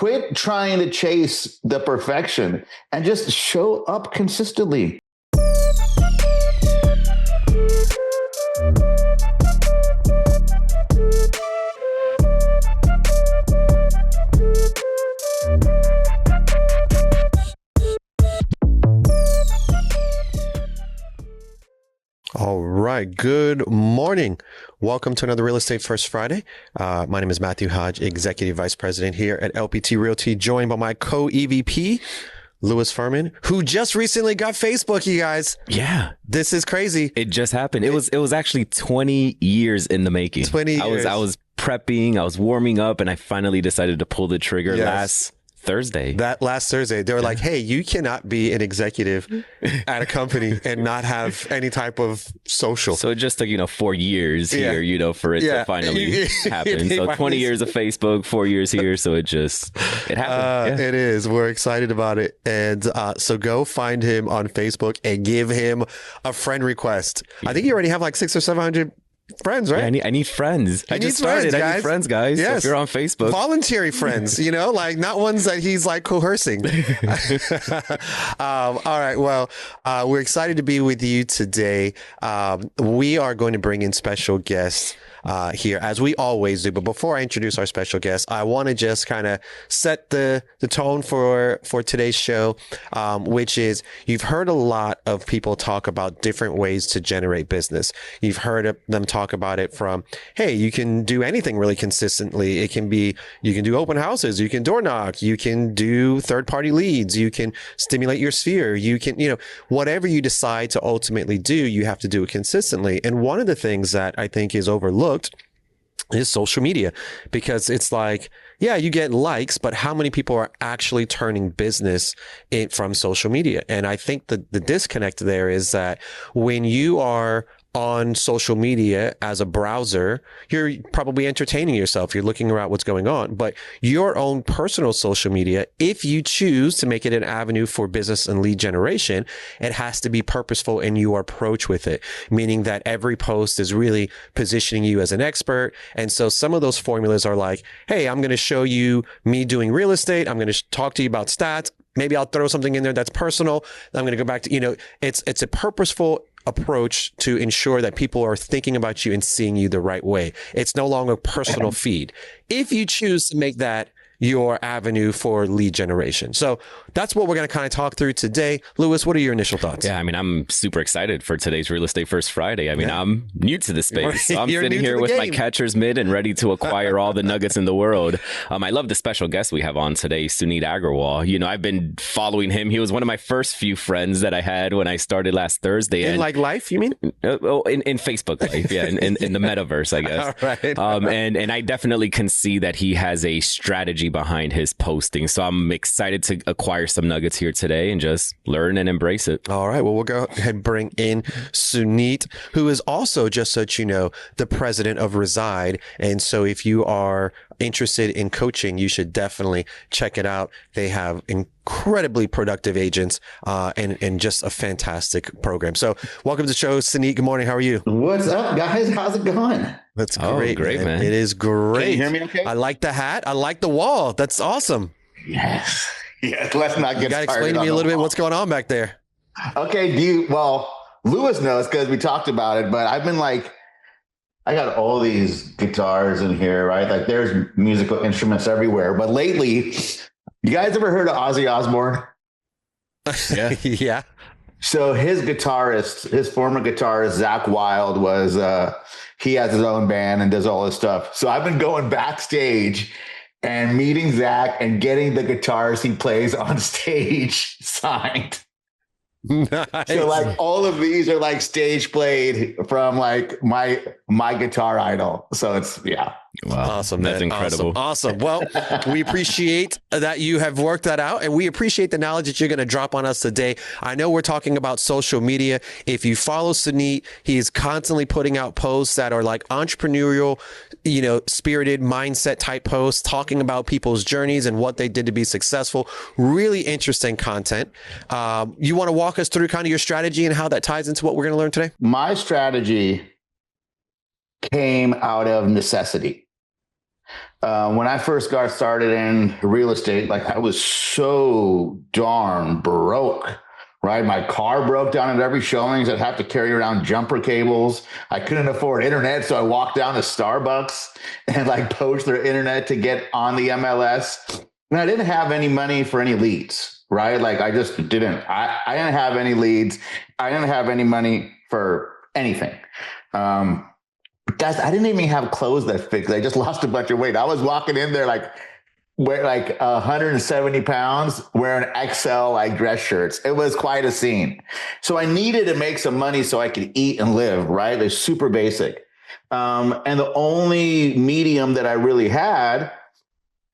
quit trying to chase the perfection and just show up consistently. All right. Good morning. Welcome to another Real Estate First Friday. My name is Matthew Hodge, Executive Vice President here at LPT Realty, joined by my co-EVP, Louis Furman, who just recently got Facebook, you guys. Yeah. This is crazy. It just happened. It was actually 20 years in the making. 20 years. I was prepping, I was warming up, and I finally decided to pull the trigger last Thursday. That last Thursday, they were like, hey, you cannot be an executive at a company and not have any type of social. So it just took, 4 years here, for it to finally happen. So 20 years of Facebook, 4 years here. So it happened. It is. We're excited about it. And so go find him on Facebook and give him a friend request. I think you already have like 600 or 700 friends, right? Yeah, I need friends. I just started. I need friends, guys. Yes. So if you're on Facebook. Voluntary friends, like not ones that he's like coercing. All right. Well, we're excited to be with you today. We are going to bring in special guests here, as we always do. But before I introduce our special guest, I want to just kind of set the tone for today's show, which is you've heard a lot of people talk about different ways to generate business. You've heard them talk about it from, hey, you can do anything really consistently. It can be, you can do open houses, you can door knock, you can do third-party leads, you can stimulate your sphere, you can, whatever you decide to ultimately do, you have to do it consistently. And one of the things that I think is overlooked is social media, because it's like, yeah, you get likes, but how many people are actually turning business from social media? And I think the disconnect there is that when you are on social media as a browser, you're probably entertaining yourself. You're looking around what's going on, but your own personal social media, if you choose to make it an avenue for business and lead generation, it has to be purposeful in your approach with it, meaning that every post is really positioning you as an expert. And so some of those formulas are like, hey, I'm going to show you me doing real estate. I'm going to talk to you about stats. Maybe I'll throw something in there that's personal. I'm going to go back to, it's a purposeful approach to ensure that people are thinking about you and seeing you the right way. It's no longer a personal feed. If you choose to make that your avenue for lead generation. So that's what we're going to kind of talk through today. Louis, what are your initial thoughts? Yeah, I'm super excited for today's Real Estate First Friday. I'm new to this space. So I'm You're sitting here with game. my catcher's mitt and ready to acquire all the nuggets in the world. I love the special guest we have on today, Suneet Agarwal. I've been following him. He was one of my first few friends that I had when I started last Thursday. In like life, you mean? In Facebook life, yeah, in the metaverse, I guess. All right. And I definitely can see that he has a strategy behind his posting. So I'm excited to acquire some nuggets here today and just learn and embrace it. All right. Well, we'll go ahead and bring in Suneet, who is also, just so that you know, the president of Reside. And so if you are interested in coaching, you should definitely check it out. They have incredibly productive agents and just a fantastic program. So welcome to the show, Suneet. Good morning. How are you? What's up, guys? How's it going? That's great. Great, man. It is great. Can you hear me okay? I like the hat. I like the wall. That's awesome. Yes. Yes. Let's not get You got to started explain to me a little bit what's going on back there. Okay. Louis knows because we talked about it, but I've been like, I got all these guitars in here, right? Like there's musical instruments everywhere. But lately, you guys ever heard of Ozzy Osbourne? Yeah. Yeah. So his former guitarist, Zach Wilde, he has his own band and does all this stuff. So I've been going backstage and meeting Zach and getting the guitars he plays on stage signed. Nice. So like all of these are like stage played from like my guitar idol. So it's Wow. Awesome. That's man. incredible. Awesome. Well, we appreciate that you have worked that out, and we appreciate the knowledge that you're going to drop on us today. I know we're talking about social media. If you follow Suneet, he is constantly putting out posts that are like entrepreneurial, spirited mindset type posts, talking about people's journeys and what they did to be successful. Really interesting content. You want to walk us through kind of your strategy and how that ties into what we're going to learn today? My strategy came out of necessity. When I first got started in real estate, like I was so darn broke, right? My car broke down at every showings. I'd have to carry around jumper cables. I couldn't afford internet, so I walked down to Starbucks and like poached their internet to get on the MLS. And I didn't have any money for any leads, right? Like I just didn't. I didn't have any leads. I didn't have any money for anything. Guys, I didn't even have clothes that fit. I just lost a bunch of weight. I was walking in there like 170 pounds wearing XL like dress shirts. It was quite a scene. So I needed to make some money so I could eat and live, right? It's super basic. And the only medium that I really had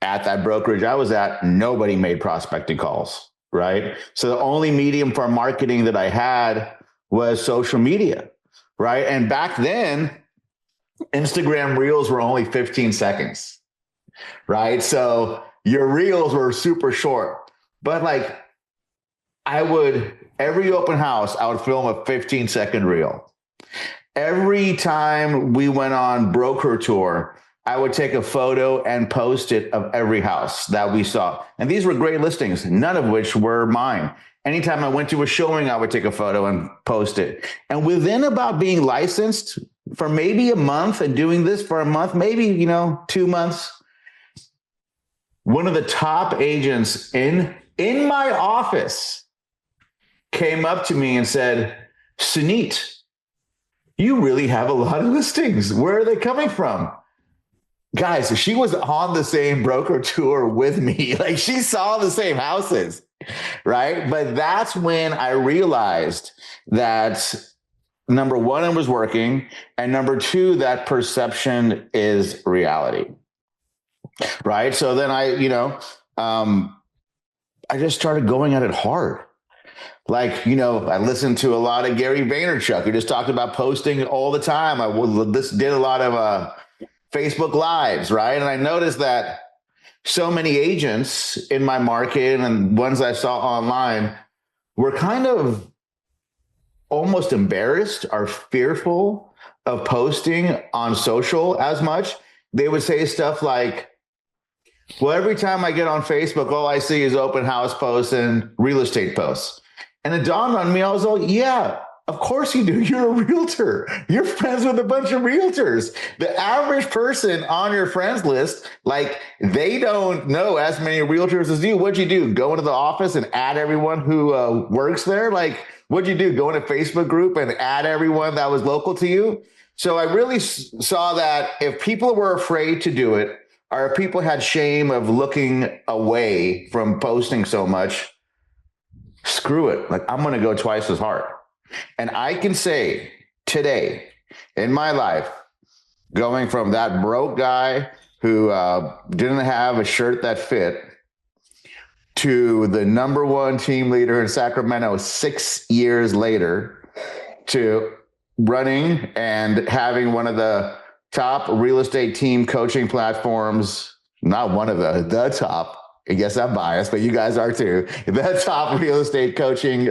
at that brokerage I was at, nobody made prospecting calls, right? So the only medium for marketing that I had was social media, right? And back then, Instagram reels were only 15 seconds, right? So your reels were super short, but like every open house, I would film a 15-second reel. Every time we went on broker tour, I would take a photo and post it of every house that we saw. And these were great listings, none of which were mine. Anytime I went to a showing, I would take a photo and post it. And within about being licensed for maybe a month and doing this for a month, maybe, 2 months, one of the top agents in my office came up to me and said, Suneet, you really have a lot of listings. Where are they coming from? Guys, she was on the same broker tour with me. Like she saw the same houses, right? But that's when I realized that number one, it was working. And number two, that perception is reality, right? So then I just started going at it hard. Like, I listened to a lot of Gary Vaynerchuk, who just talked about posting all the time. I did a lot of Facebook Lives, right? And I noticed that so many agents in my market and ones I saw online were kind of almost embarrassed or fearful of posting on social as much. They would say stuff like, well, every time I get on Facebook, all I see is open house posts and real estate posts. And it dawned on me, I was like, yeah, of course you do. You're a realtor. You're friends with a bunch of realtors. The average person on your friends list, like they don't know as many realtors as you. What'd you do? Go into the office and add everyone who works there? Like, what'd you do? Go in a Facebook group and add everyone that was local to you? So I really saw that if people were afraid to do it, or if people had shame of looking away from posting so much, screw it. Like, I'm going to go twice as hard. And I can say today in my life, going from that broke guy who didn't have a shirt that fit to the number one team leader in Sacramento 6 years later, to running and having one of the top real estate team coaching platforms, not one of the top. I guess I'm biased, but you guys are too. The top real estate coaching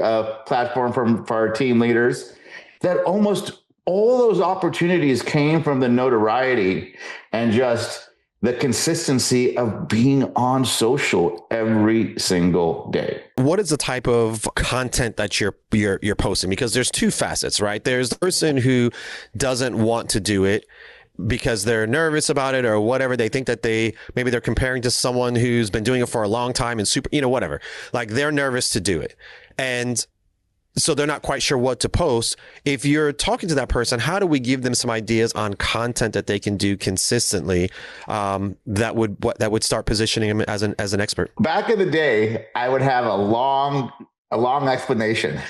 platform for our team leaders. That almost all those opportunities came from the notoriety and just the consistency of being on social every single day. What is the type of content that you're posting? Because there's two facets, right? There's the person who doesn't want to do it because they're nervous about it or whatever. They think that maybe they're comparing to someone who's been doing it for a long time and super, whatever. Like they're nervous to do it. And so they're not quite sure what to post. If you're talking to that person, how do we give them some ideas on content that they can do consistently that would start positioning them as an expert? Back in the day, I would have a long explanation.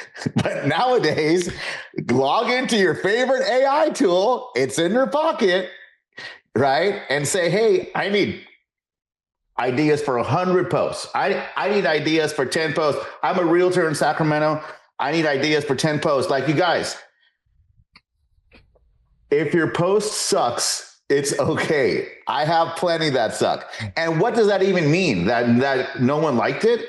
But nowadays, log into your favorite AI tool. It's in your pocket, right? And say, hey, I need ideas for 100 posts. I need ideas for 10 posts. I'm a realtor in Sacramento. I need ideas for 10 posts. Like, you guys, if your post sucks, it's okay. I have plenty that suck. And what does that even mean? That no one liked it?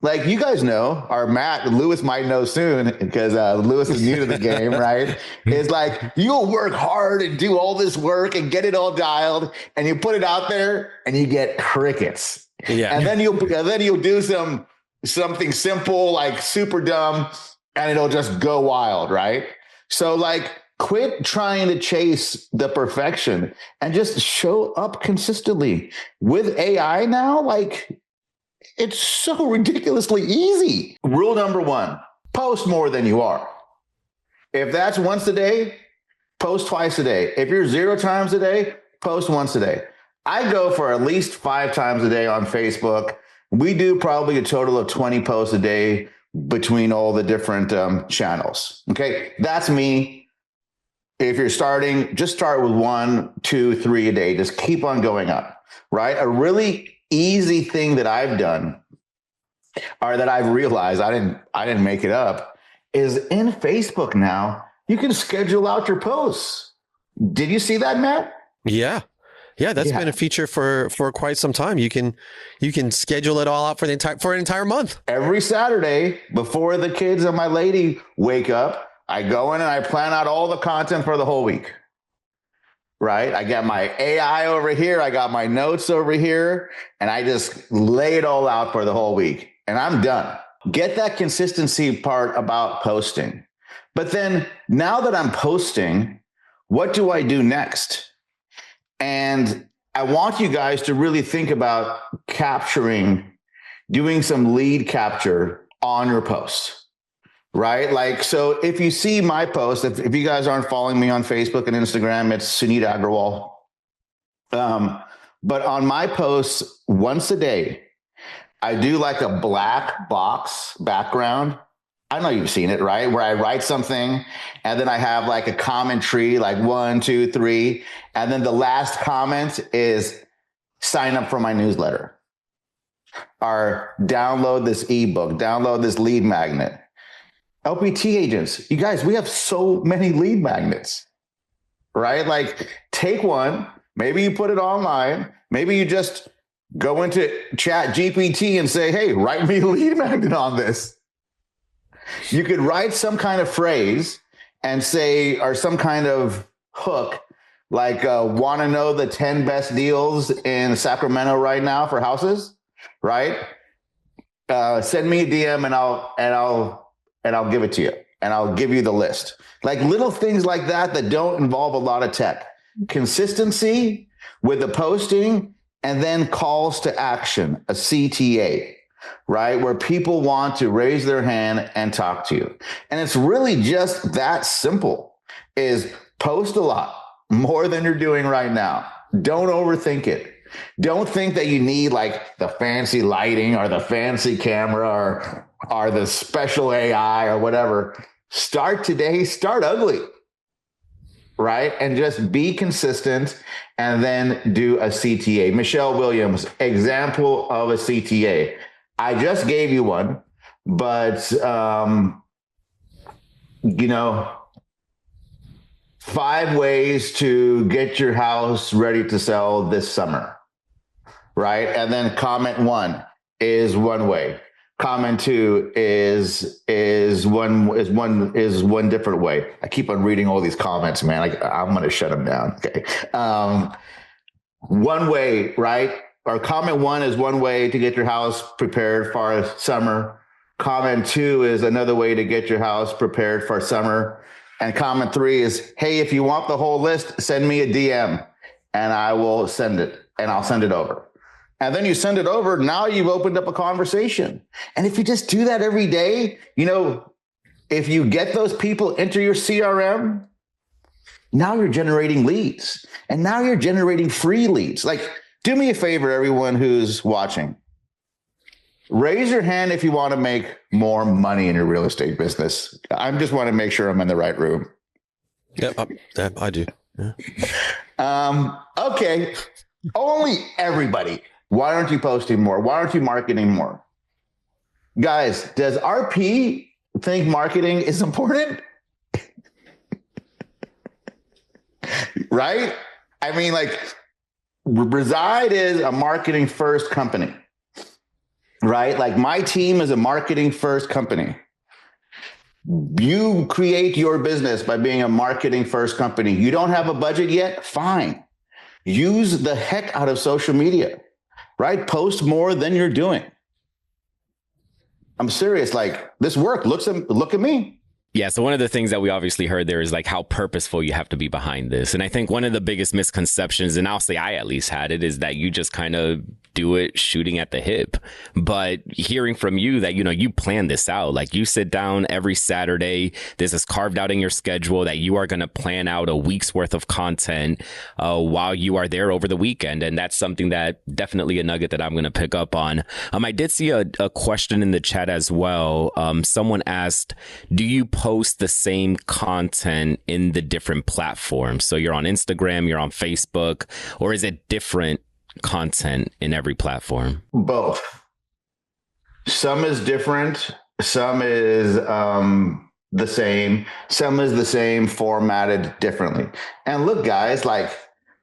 like you guys know, or Matt, Lewis might know soon because Lewis is new to the game, right? Is like you'll work hard and do all this work and get it all dialed, and you put it out there and you get crickets. Yeah. And then you'll do something simple like super dumb, and it'll just go wild, right? So like quit trying to chase the perfection and just show up consistently. With AI now, like it's so ridiculously easy. Rule number one, post more than you are. If that's once a day, post twice a day. If you're 0 times a day, post once a day. I go for at least 5 times a day on Facebook. We do probably a total of 20 posts a day between all the different channels. Okay, that's me. If you're starting, just start with 1, 2, 3 a day. Just keep on going up, right? A really easy thing that I've done, or that I've realized, I didn't make it up, is in Facebook now, you can schedule out your posts. Did you see that, Matt? Yeah. Yeah, that's been a feature for quite some time. You can schedule it all out for an entire month. Every Saturday before the kids and my lady wake up, I go in and I plan out all the content for the whole week. Right? I got my AI over here, I got my notes over here, and I just lay it all out for the whole week. And I'm done. Get that consistency part about posting. But then now that I'm posting, what do I do next? And I want you guys to really think about doing some lead capture on your posts, right? Like, so if you see my post, if you guys aren't following me on Facebook and Instagram, it's Suneet Agarwal. But on my posts once a day, I do like a black box background. I know you've seen it, right? Where I write something and then I have like a comment tree, like 1, 2, 3. And then the last comment is sign up for my newsletter or download this ebook, download this lead magnet. LPT agents, you guys, we have so many lead magnets, right? Like take one, maybe you put it online, maybe you just go into Chat GPT and say, hey, write me a lead magnet on this. You could write some kind of phrase and say, or some kind of hook, like want to know the 10 best deals in Sacramento right now for houses, right? Send me a DM and I'll give it to you, and I'll give you the list. Like little things like that don't involve a lot of tech. Consistency with the posting, and then calls to action, a CTA, right? Where people want to raise their hand and talk to you. And it's really just that simple, is post a lot, more than you're doing right now. Don't overthink it. Don't think that you need like the fancy lighting or the fancy camera or the special AI or whatever. Start today, start ugly, right? And just be consistent and then do a CTA. Michelle Williams, example of a CTA. I just gave you one, but, 5 ways to get your house ready to sell this summer, right? And then comment 1 is one way. Comment 2 is one different way. I keep on reading all these comments, man. I'm going to shut them down. Okay. One way, right? Or comment 1 is one way to get your house prepared for summer. Comment 2 is another way to get your house prepared for summer. And comment 3 is, hey, if you want the whole list, send me a DM and I will send it, and I'll send it over. And then you send it over. Now you've opened up a conversation. And if you just do that every day, if you get those people into your CRM, now you're generating leads, and now you're generating free leads. Like, do me a favor, everyone who's watching. Raise your hand if you want to make more money in your real estate business. I just want to make sure I'm in the right room. Yeah, I do. Yeah. Okay. Only everybody. Why aren't you posting more? Why aren't you marketing more? Guys, does RP think marketing is important? Right? I mean, like, Reside is a marketing first company. right? Like my team is a marketing first company. You create your business by being a marketing first company. You don't have a budget yet? Fine. Use the heck out of social media, right? Post more than you're doing. I'm serious. Like this work. Look at me. Yeah, so one of the things that we obviously heard there is like how purposeful you have to be behind this. And I think one of the biggest misconceptions, and I'll say I at least had it, is that you just kind of do it shooting at the hip. But hearing from you that, you plan this out, like you sit down every Saturday, this is carved out in your schedule that you are going to plan out a week's worth of content while you are there over the weekend. And that's something that definitely a nugget that I'm going to pick up on. I did see a question in the chat as well. Someone asked, do you post the same content in the different platforms? So you're on Instagram, you're on Facebook, or is it different content in every platform? Both. Some is different. Some is the same. Some is the same, formatted differently. And look, guys, like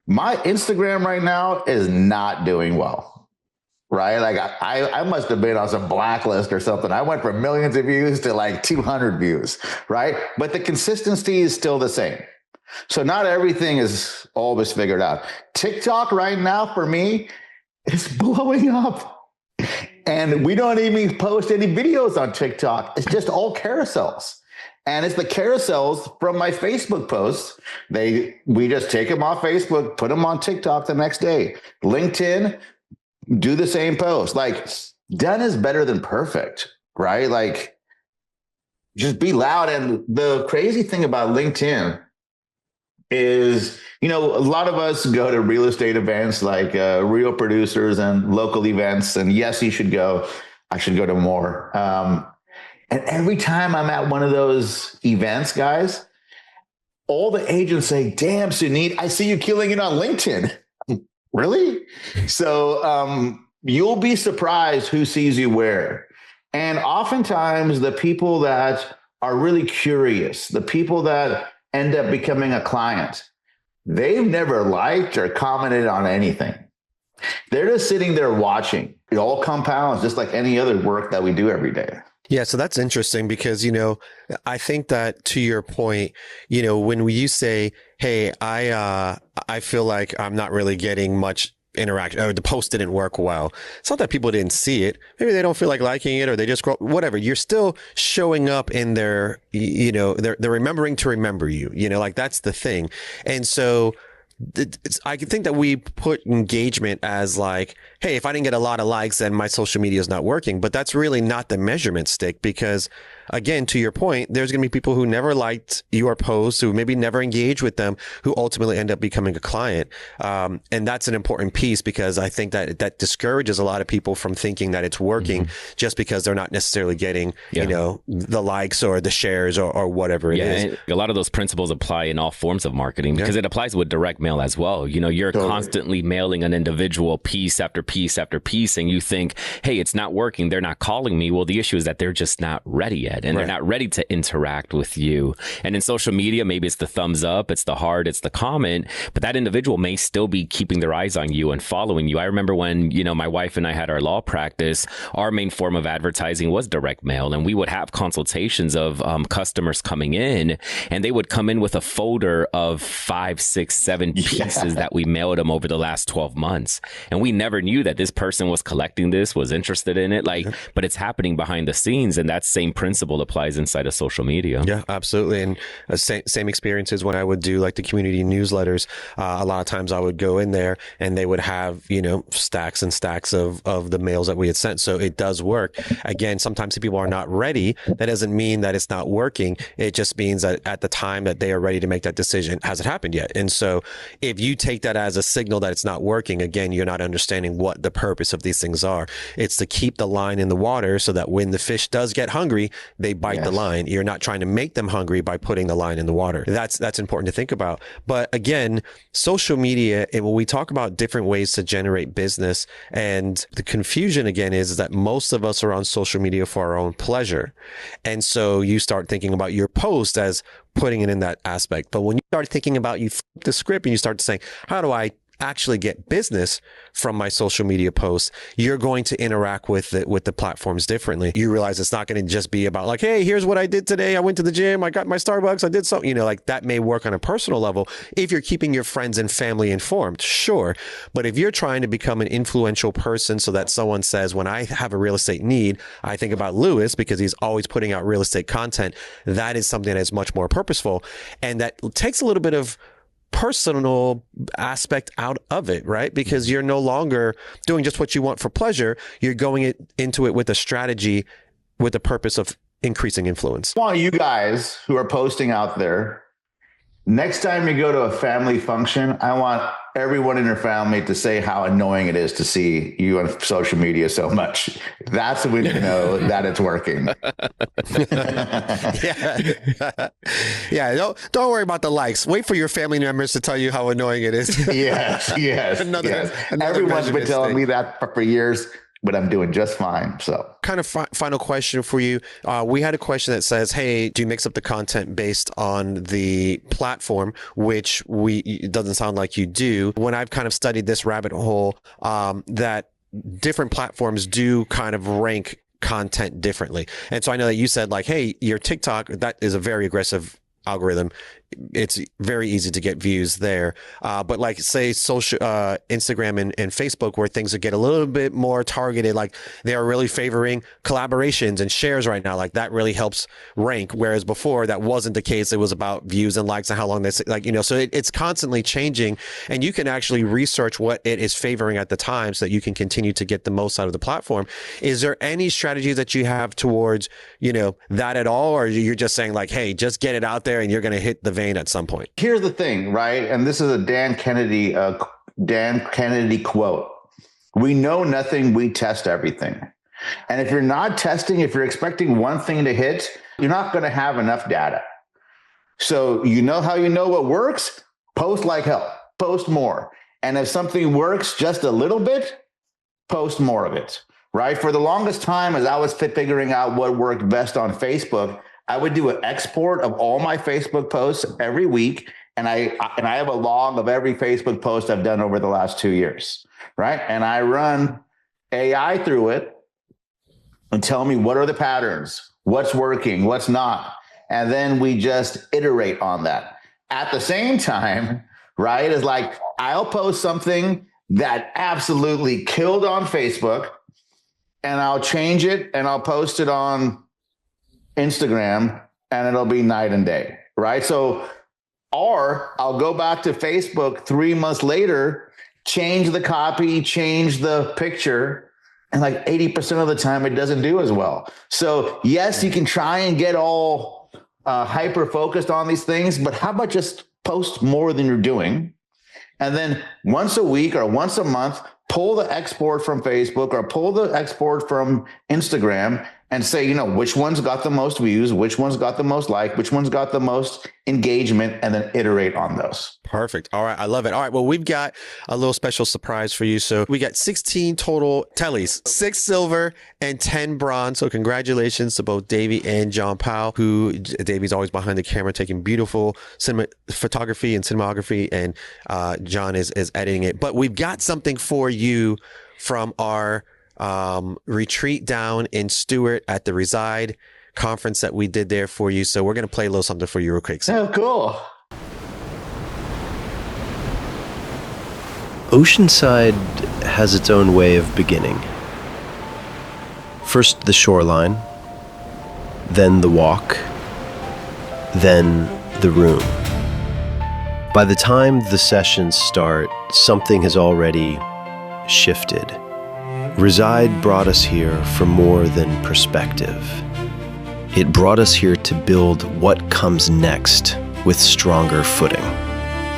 my Instagram right now is not doing well. Right? Like I must have been on some blacklist or something. I went from millions of views to like 200 views, right? But the consistency is still the same. So not everything is always figured out. TikTok right now for me is blowing up. And we don't even post any videos on TikTok. It's just all carousels. And it's the carousels from my Facebook posts. We just take them off Facebook, put them on TikTok the next day. LinkedIn, do the same post. Like done is better than perfect, right? Like just be loud. And the crazy thing about LinkedIn is, a lot of us go to real estate events like Real Producers and local events. And yes, you should go. I should go to more. And every time I'm at one of those events, guys, all the agents say, damn, Suneet, I see you killing it on LinkedIn. Really? So you'll be surprised who sees you where. And oftentimes the people that are really curious, the people that end up becoming a client, they've never liked or commented on anything. They're just sitting there watching. It all compounds just like any other work that we do every day. Yeah, so that's interesting because, I think that to your point, when you say, hey, I feel like I'm not really getting much interaction or the post didn't work well. It's not that people didn't see it. Maybe they don't feel like liking it or they just whatever. You're still showing up in their, they're remembering to remember you, like that's the thing. And so I can think that we put engagement as like, hey, if I didn't get a lot of likes, then my social media is not working. But that's really not the measurement stick because, again, to your point, there's going to be people who never liked your posts, who maybe never engaged with them, who ultimately end up becoming a client. And that's an important piece because I think that discourages a lot of people from thinking that it's working just because they're not necessarily getting, the likes or the shares or whatever it is. And a lot of those principles apply in all forms of marketing because it applies with direct mail as well. You're constantly mailing an individual piece after piece after piece and you think, hey, it's not working. They're not calling me. Well, the issue is that they're just not ready yet and they're not ready to interact with you. And in social media, maybe it's the thumbs up, it's the heart, it's the comment, but that individual may still be keeping their eyes on you and following you. I remember when, my wife and I had our law practice, our main form of advertising was direct mail. And we would have consultations of customers coming in and they would come in with a folder of 5, 6, 7 pieces that we mailed them over the last 12 months. And we never knew that this person was collecting this, was interested in it, but it's happening behind the scenes. And that same principle applies inside of social media. Yeah, absolutely. And same experiences when I would do like the community newsletters. A lot of times I would go in there and they would have, stacks and stacks of the mails that we had sent. So it does work. Again, sometimes people are not ready. That doesn't mean that it's not working. It just means that at the time that they are ready to make that decision, hasn't happened yet. And so if you take that as a signal that it's not working, again, you're not understanding what the purpose of these things are. It's to keep the line in the water so that when the fish does get hungry, they bite the line. You're not trying to make them hungry by putting the line in the water. That's important to think about. But again, social media, when we talk about different ways to generate business, and the confusion again is that most of us are on social media for our own pleasure. And so you start thinking about your post as putting it in that aspect. But when you start thinking about, you flip the script and you start saying, how do I actually get business from my social media posts, you're going to interact with the platforms differently. You realize it's not going to just be about like, hey, here's what I did today. I went to the gym. I got my Starbucks. I did something, you know, like that may work on a personal level if you're keeping your friends and family informed. Sure. But if you're trying to become an influential person so that someone says, when I have a real estate need, I think about Lewis because he's always putting out real estate content, that is something that's much more purposeful. And that takes a little bit of personal aspect out of it, right? Because you're no longer doing just what you want for pleasure. You're going into it with a strategy, with the purpose of increasing influence. I want you guys who are posting out there, next time you go to a family function, I want everyone in your family to say how annoying it is to see you on social media so much. That's when you know that it's working. Yeah. Don't worry about the likes. Wait for your family members to tell you how annoying it is. Yes. Another Everyone's been telling me that for years, but I'm doing just fine. So kind of final question for you. We had a question that says, hey, do you mix up the content based on the platform, which it doesn't sound like you do. When I've kind of studied this rabbit hole, that different platforms do kind of rank content differently. And so I know that you said like, hey, your TikTok, that is a very aggressive algorithm. It's very easy to get views there. But like say social, Instagram and Facebook, where things get a little bit more targeted, like they are really favoring collaborations and shares right now. Like that really helps rank. Whereas before that wasn't the case. It was about views and likes and how long so it's constantly changing, and you can actually research what it is favoring at the time so that you can continue to get the most out of the platform. Is there any strategy that you have towards, that at all? Or you're just saying like, hey, just get it out there and you're going to hit the at some point? Here's the thing, right? And this is a Dan Kennedy quote. We know nothing, we test everything. And if you're not testing, if you're expecting one thing to hit, you're not going to have enough data. So you know how you know what works? Post like hell, post more. And if something works just a little bit, post more of it, right? For the longest time, as I was figuring out what worked best on Facebook, I would do an export of all my Facebook posts every week. And I have a log of every Facebook post I've done over the last 2 years, right? And I run AI through it and tell me what are the patterns, what's working, what's not. And then we just iterate on that. At the same time, right, is like I'll post something that absolutely killed on Facebook and I'll change it and I'll post it on Instagram and it'll be night and day, right? So, or I'll go back to Facebook 3 months later, change the copy, change the picture, and like 80% of the time it doesn't do as well. So yes, you can try and get all hyper focused on these things, but how about just post more than you're doing? And then once a week or once a month, pull the export from Facebook or pull the export from Instagram and say, which one's got the most views, which one's got the most like, which one's got the most engagement, and then iterate on those. Perfect. All right. I love it. All right. Well, we've got a little special surprise for you. So we got 16 total tellies, 6 silver and 10 bronze. So congratulations to both Davey and John Powell, who Davey's always behind the camera taking beautiful photography and cinematography, and John is editing it. But we've got something for you from our retreat down in Stewart at the Reside conference that we did there for you. So we're going to play a little something for you real quick. Oh, cool. Oceanside has its own way of beginning. First the shoreline, then the walk, then the room. By the time the sessions start, something has already shifted. Reside brought us here for more than perspective. It brought us here to build what comes next with stronger footing.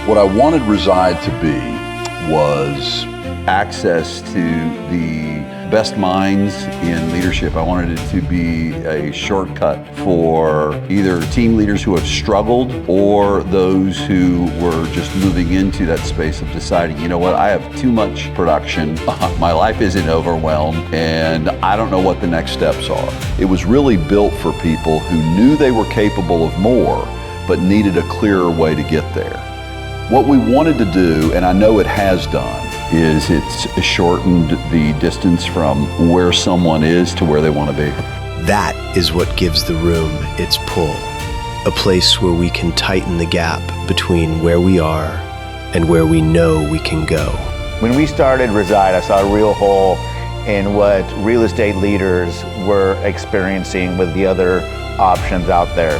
What I wanted Reside to be was access to the best minds in leadership. I wanted it to be a shortcut for either team leaders who have struggled or those who were just moving into that space of deciding, I have too much production, my life isn't overwhelmed, and I don't know what the next steps are. It was really built for people who knew they were capable of more, but needed a clearer way to get there. What we wanted to do, and I know it has done, is it's shortened the distance from where someone is to where they want to be. That is what gives the room its pull. A place where we can tighten the gap between where we are and where we know we can go. When we started Reside, I saw a real hole in what real estate leaders were experiencing with the other options out there.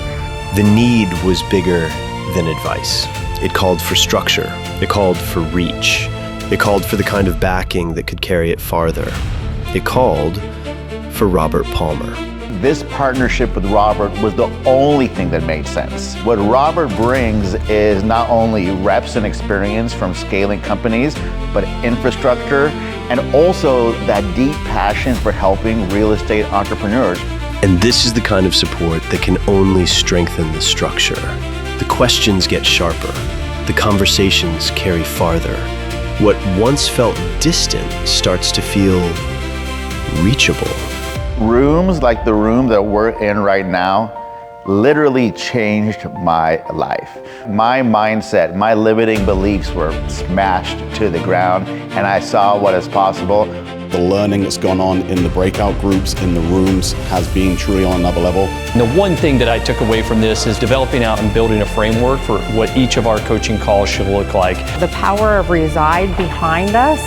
The need was bigger than advice. It called for structure. It called for reach. It called for the kind of backing that could carry it farther. It called for Robert Palmer. This partnership with Robert was the only thing that made sense. What Robert brings is not only reps and experience from scaling companies, but infrastructure and also that deep passion for helping real estate entrepreneurs. And this is the kind of support that can only strengthen the structure. The questions get sharper. The conversations carry farther. What once felt distant starts to feel reachable. Rooms like the room that we're in right now literally changed my life. My mindset, my limiting beliefs were smashed to the ground, and I saw what is possible. The learning that's gone on in the breakout groups, in the rooms, has been truly on another level. And the one thing that I took away from this is developing out and building a framework for what each of our coaching calls should look like. The power of Reside behind us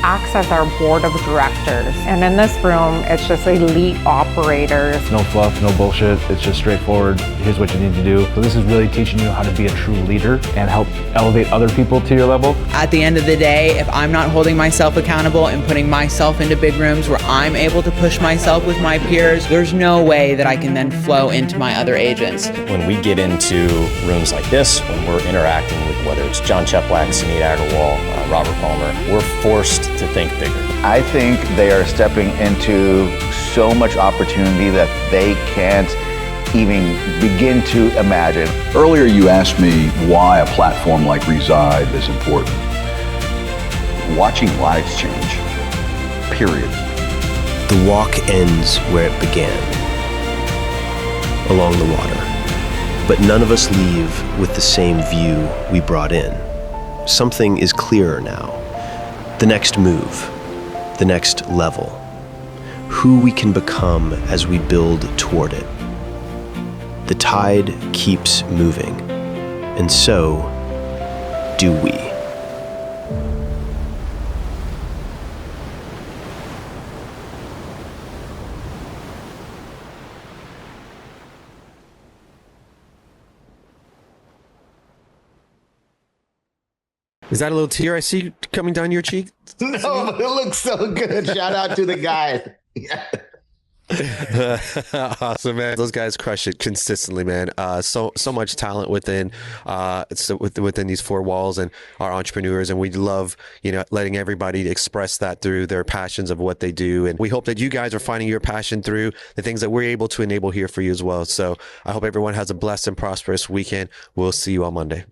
acts as our board of directors. And in this room, it's just elite operators. No fluff, no bullshit. It's just straightforward. Here's what you need to do. So this is really teaching you how to be a true leader and help elevate other people to your level. At the end of the day, if I'm not holding myself accountable and putting myself into big rooms where I'm able to push myself with my peers, there's no way that I can then flow into my other agents. When we get into rooms like this, when we're interacting with whether it's John Cheplack, Suneet Agarwal, Robert Palmer, we're forced to think bigger. I think they are stepping into so much opportunity that they can't even begin to imagine. Earlier you asked me why a platform like Reside is important. Watching lives change, period. The walk ends where it began, along the water. But none of us leave with the same view we brought in. Something is clearer now. The next move, the next level, who we can become as we build toward it. The tide keeps moving, and so do we. Is that a little tear I see coming down your cheek? No, but it looks so good. Shout out to the guys. Yeah. Awesome, man. Those guys crush it consistently, man. So much talent within within these four walls and our entrepreneurs, and we love letting everybody express that through their passions of what they do. And we hope that you guys are finding your passion through the things that we're able to enable here for you as well. So I hope everyone has a blessed and prosperous weekend. We'll see you on Monday.